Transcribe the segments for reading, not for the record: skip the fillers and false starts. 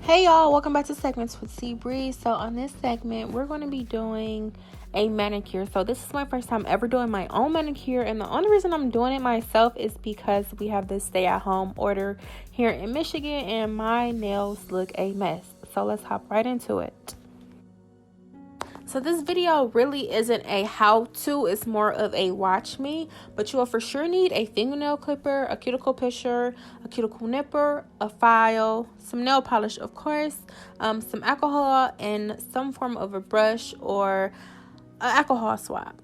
Hey y'all, welcome back to Segments with STAYHOME. So on this segment, we're going to be doing a manicure. So this is my first time ever doing my own manicure, and the only reason I'm doing it myself is because we have this stay-at-home order here in Michigan and my nails look a mess. So let's hop right into it. So this video really isn't a how-to, it's more of a watch me, but you will for sure need a fingernail clipper, a cuticle pusher, a cuticle nipper, a file, some nail polish of course, some alcohol, and some form of a brush or an alcohol swab.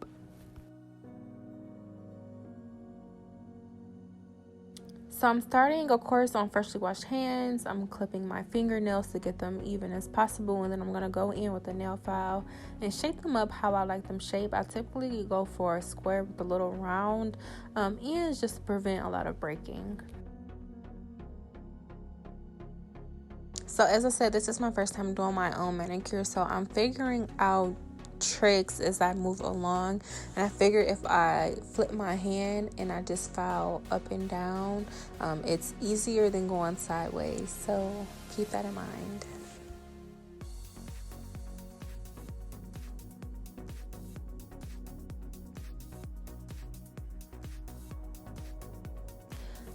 So I'm starting, of course, on freshly washed hands. I'm clipping my fingernails to get them even as possible, and then I'm going to go in with a nail file and shape them up how I like them shaped. I typically go for a square with a little round ends just to prevent a lot of breaking. So as I said, this is my first time doing my own manicure, so I'm figuring out tricks as I move along, and I figure if I flip my hand and I just file up and down, it's easier than going sideways, so keep that in mind.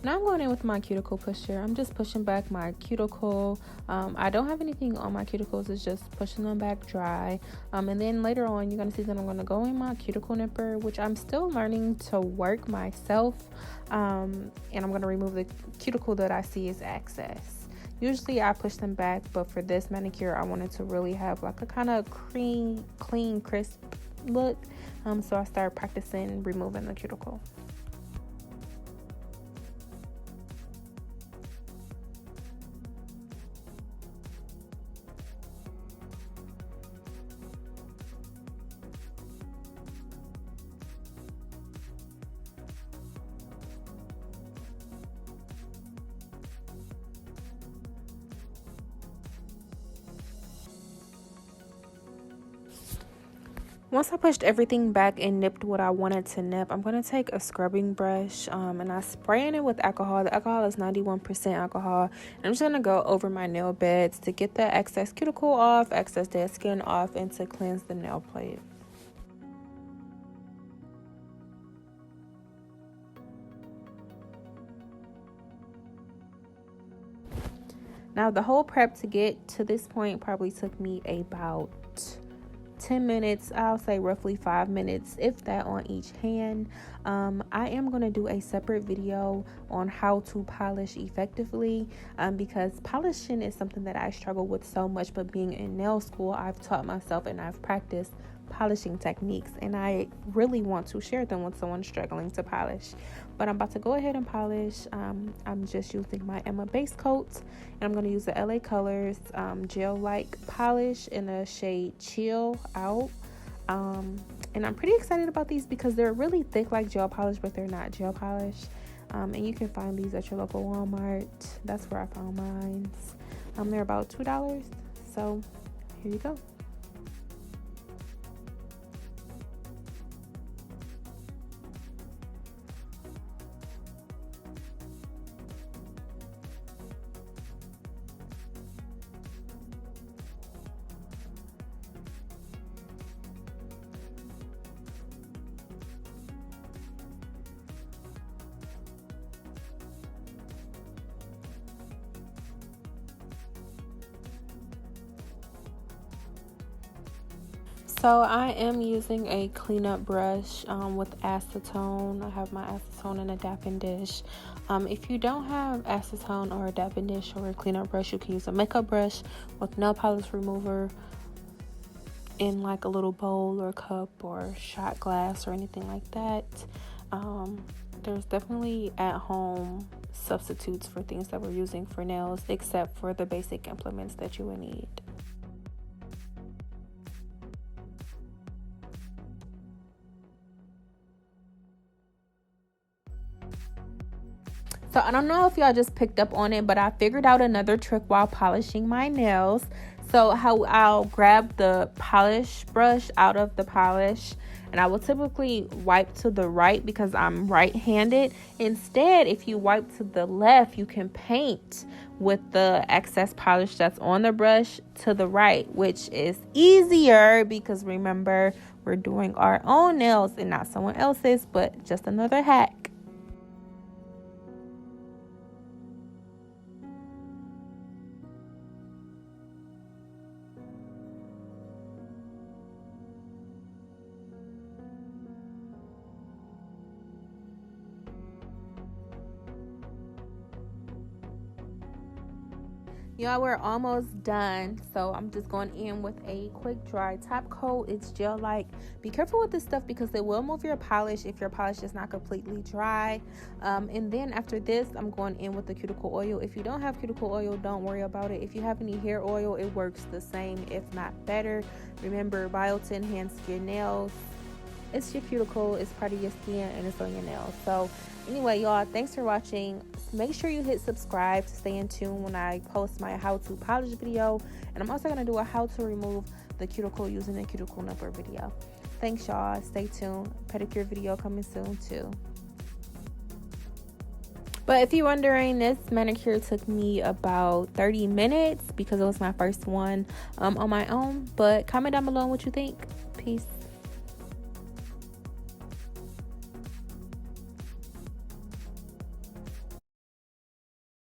Now I'm going in with my cuticle pusher. I'm just pushing back my cuticle. I don't have anything on my cuticles. It's just pushing them back dry. And then later on, you're going to see that I'm going to go in my cuticle nipper, which I'm still learning to work myself. And I'm going to remove the cuticle that I see as excess. Usually I push them back, but for this manicure, I wanted to really have like a kind of clean, crisp look. So I started practicing removing the cuticle. Once I pushed everything back and nipped what I wanted to nip, I'm going to take a scrubbing brush and I spray in it with alcohol. The alcohol is 91% alcohol. And I'm just going to go over my nail beds to get the excess cuticle off, excess dead skin off, and to cleanse the nail plate. Now the whole prep to get to this point probably took me about 10 minutes. I'll say roughly 5 minutes, if that, on each hand. I am going to do a separate video on how to polish effectively because polishing is something that I struggle with so much, but being in nail school, I've taught myself and I've practiced polishing techniques, and I really want to share them with someone struggling to polish. But I'm about to go ahead and polish. I'm just using my Emma base coat, and I'm going to use the LA Colors gel like polish in the shade Chill Out. And I'm pretty excited about these because they're really thick like gel polish, but they're not gel polish. And you can find these at your local Walmart. That's where I found mine. They're about $2, so here you go. So I am using a cleanup brush with acetone. I have my acetone in a dapping dish. If you don't have acetone or a dapping dish or a cleanup brush, you can use a makeup brush with nail polish remover in like a little bowl or cup or shot glass or anything like that. There's definitely at home substitutes for things that we're using for nails, except for the basic implements that you would need. So I don't know if y'all just picked up on it, but I figured out another trick while polishing my nails. So how I'll grab the polish brush out of the polish, and I will typically wipe to the right because I'm right-handed. Instead, if you wipe to the left, you can paint with the excess polish that's on the brush to the right, which is easier because remember, we're doing our own nails and not someone else's, but just another hack. Y'all, we're almost done, so I'm just going in with a quick dry top coat. It's gel like. Be careful with this stuff because it will move your polish if your polish is not completely dry. And then after this, I'm going in with the cuticle oil. If you don't have cuticle oil, don't worry about it. If you have any hair oil, it works the same, if not better. Remember, biotin enhances your nails. It's your cuticle, it's part of your skin, and it's on your nails. So anyway, y'all, thanks for watching. Make sure you hit subscribe to stay in tune when I post my how to polish video, and I'm also going to do a how to remove the cuticle using the cuticle number video. Thanks, y'all. Stay tuned. Pedicure video coming soon too. But if you're wondering, this manicure took me about 30 minutes because it was my first one on my own. But comment down below what you think. Peace.